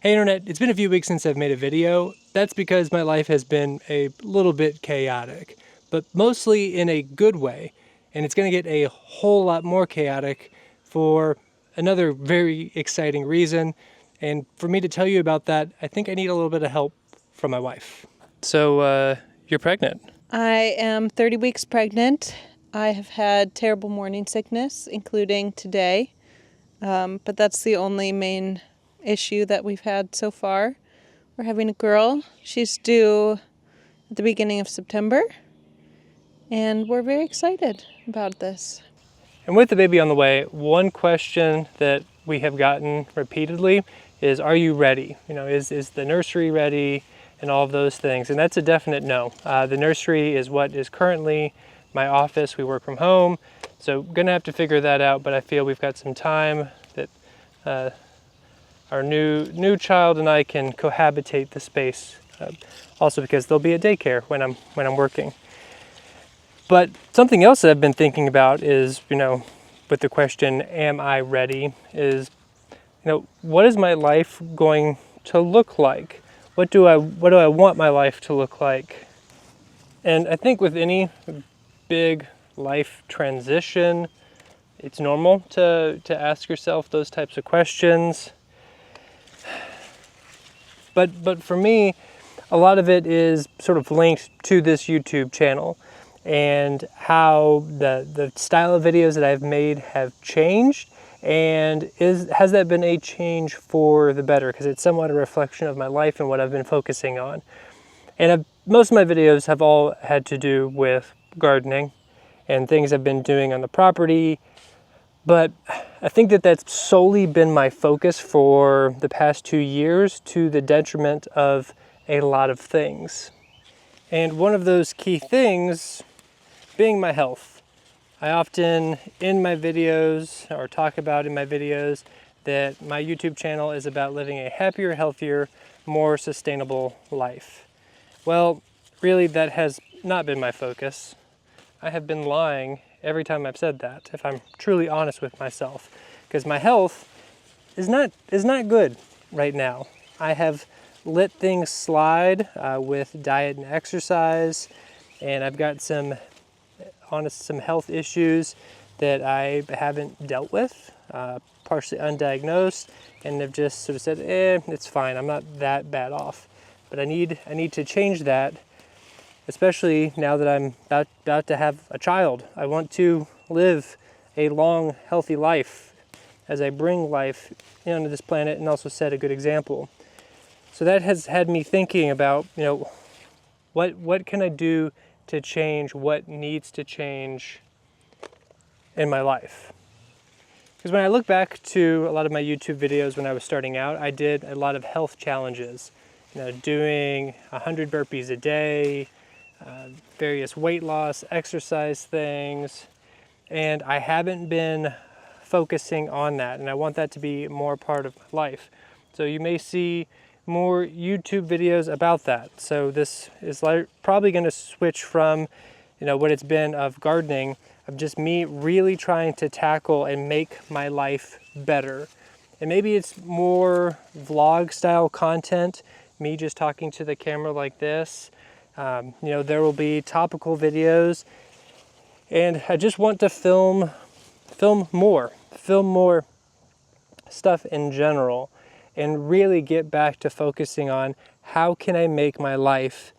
Hey Internet, it's been a few weeks since I've made a video. That's because my life has been a little bit chaotic, but mostly in a good way. And it's going to get a whole lot more chaotic for another very exciting reason. And for me to tell you about that, I think I need a little bit of help from my wife. So, you're pregnant. I am 30 weeks pregnant. I have had terrible morning sickness, including today. But that's the only main issue that we've had so far. We're having a girl. She's due at the beginning of September. And we're very excited about this. And with the baby on the way, one question that we have gotten repeatedly is, are you ready? You know, is the nursery ready and all of those things? And that's a definite no. The nursery is what is currently my office. We work from home, so gonna have to figure that out, but I feel we've got some time that our new child and I can cohabitate the space. Also because there'll be a daycare when I'm working. But something else that I've been thinking about is, with the question, am I ready, is, what is my life going to look like? What do I want my life to look like? And I think with any big life transition, it's normal to ask yourself those types of questions. But for me, a lot of it is sort of linked to this YouTube channel and how the style of videos that I've made have changed, and has that been a change for the better? Because it's somewhat a reflection of my life and what I've been focusing on. And most of my videos have all had to do with gardening and things I've been doing on the property. But I think that that's solely been my focus for the past 2 years, to the detriment of a lot of things. And one of those key things being my health. I often in my videos, or talk about in my videos, that my YouTube channel is about living a happier, healthier, more sustainable life. Well, really that has not been my focus. I have been lying every time I've said that, if I'm truly honest with myself, because my health is not good right now. I have let things slide with diet and exercise, and I've got some health issues that I haven't dealt with, partially undiagnosed, and have just sort of said, it's fine, I'm not that bad off. But I need to change that, especially now that I'm about to have a child. I want to live a long, healthy life as I bring life onto this planet, and also set a good example. So that has had me thinking about, what can I do to change what needs to change in my life? Because when I look back to a lot of my YouTube videos when I was starting out, I did a lot of health challenges, doing 100 burpees a day, various weight loss, exercise things, and I haven't been focusing on that, and I want that to be more part of my life. So you may see more YouTube videos about that. So this is probably going to switch from, what it's been of gardening, of just me really trying to tackle and make my life better. And maybe it's more vlog style content, me just talking to the camera like this. There will be topical videos, and I just want to film more stuff in general, and really get back to focusing on how can I make my life,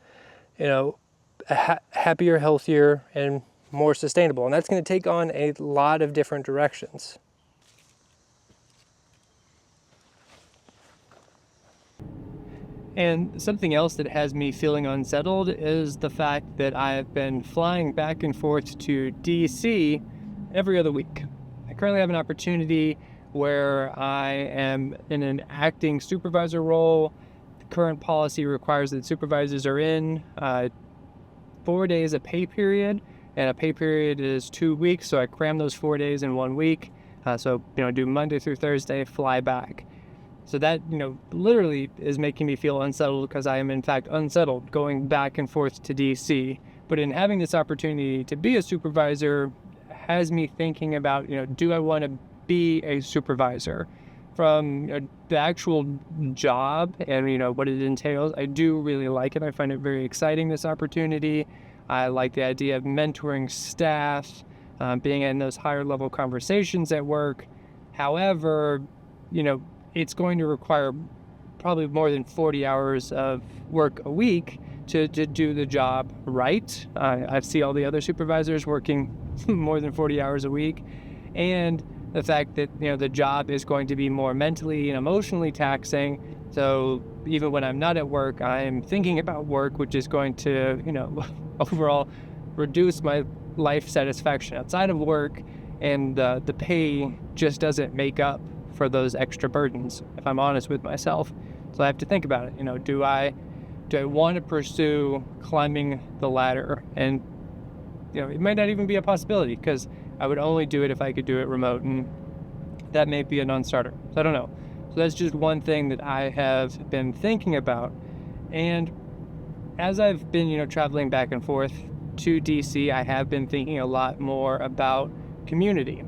happier, healthier, and more sustainable. And that's going to take on a lot of different directions. And something else that has me feeling unsettled is the fact that I have been flying back and forth to DC every other week. I currently have an opportunity where I am in an acting supervisor role. The current policy requires that supervisors are in 4 days a pay period, and a pay period is 2 weeks, so I cram those 4 days in 1 week. Do Monday through Thursday, fly back. So that, literally is making me feel unsettled, because I am in fact unsettled going back and forth to DC. But in having this opportunity to be a supervisor has me thinking about, do I want to be a supervisor? from the actual job and what it entails, I do really like it. I find it very exciting, this opportunity. I like the idea of mentoring staff, being in those higher level conversations at work. However, it's going to require probably more than 40 hours of work a week to do the job right. I see all the other supervisors working more than 40 hours a week, and the fact that the job is going to be more mentally and emotionally taxing. So even when I'm not at work, I'm thinking about work, which is going to overall reduce my life satisfaction outside of work, and the pay just doesn't make up for those extra burdens, if I'm honest with myself. So I have to think about it. Do I want to pursue climbing the ladder? And it might not even be a possibility, because I would only do it if I could do it remote, and that may be a non-starter. So I don't know. So that's just one thing that I have been thinking about. And as I've been traveling back and forth to DC, I have been thinking a lot more about community,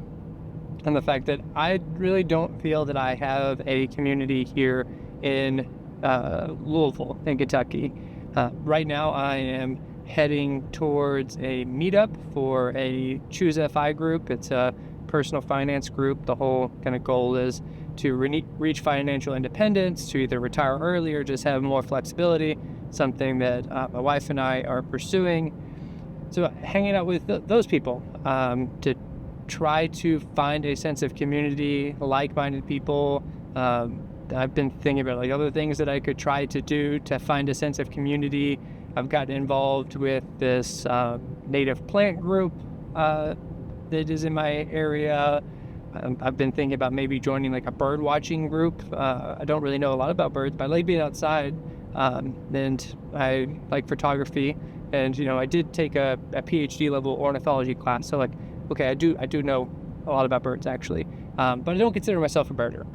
and the fact that I really don't feel that I have a community here in Louisville, in Kentucky. Right now I am heading towards a meetup for a Choose FI group. It's a personal finance group. The whole kind of goal is to reach financial independence, to either retire early or just have more flexibility, something that my wife and I are pursuing. So hanging out with those people to try to find a sense of community, like-minded people. I've been thinking about other things that I could try to do to find a sense of community. I've gotten involved with this native plant group that is in my area. I've been thinking about maybe joining a bird watching group. I don't really know a lot about birds, but I like being outside, and I like photography. And I did take a PhD level ornithology class, so okay, I do know a lot about birds actually, but I don't consider myself a birder.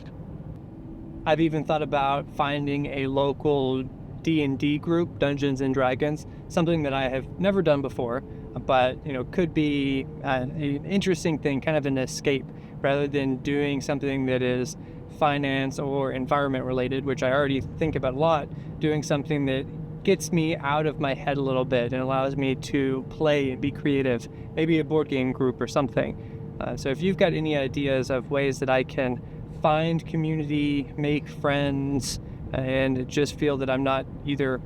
I've even thought about finding a local D&D group, Dungeons and Dragons, something that I have never done before, but could be an interesting thing, kind of an escape, rather than doing something that is finance or environment related, which I already think about a lot. Doing something that gets me out of my head a little bit and allows me to play and be creative, maybe a board game group or something. So if you've got any ideas of ways that I can find community, make friends, and just feel that I'm not either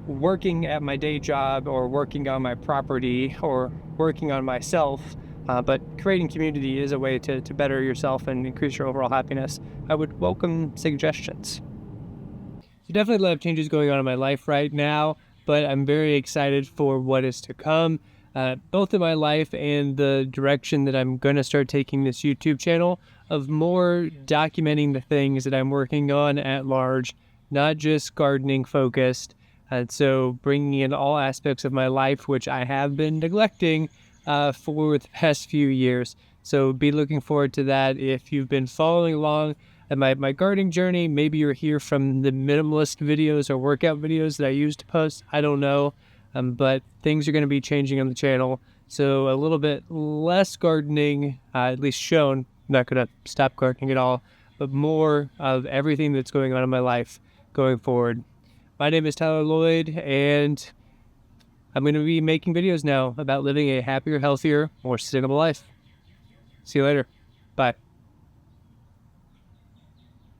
working at my day job or working on my property or working on myself, but creating community is a way to better yourself and increase your overall happiness, I would welcome suggestions. So definitely a lot of changes going on in my life right now, but I'm very excited for what is to come, both in my life and the direction that I'm going to start taking this YouTube channel, of more documenting the things that I'm working on at large, not just gardening focused. So bringing in all aspects of my life, which I have been neglecting for the past few years. So be looking forward to that. If you've been following along at my gardening journey, maybe you're here from the minimalist videos or workout videos that I used to post, I don't know. But things are going to be changing on the channel. So a little bit less gardening, at least shown. I'm not going to stop gardening at all, but more of everything that's going on in my life going forward. My name is Tyler Lloyd, and I'm going to be making videos now about living a happier, healthier, more sustainable life. See you later. Bye.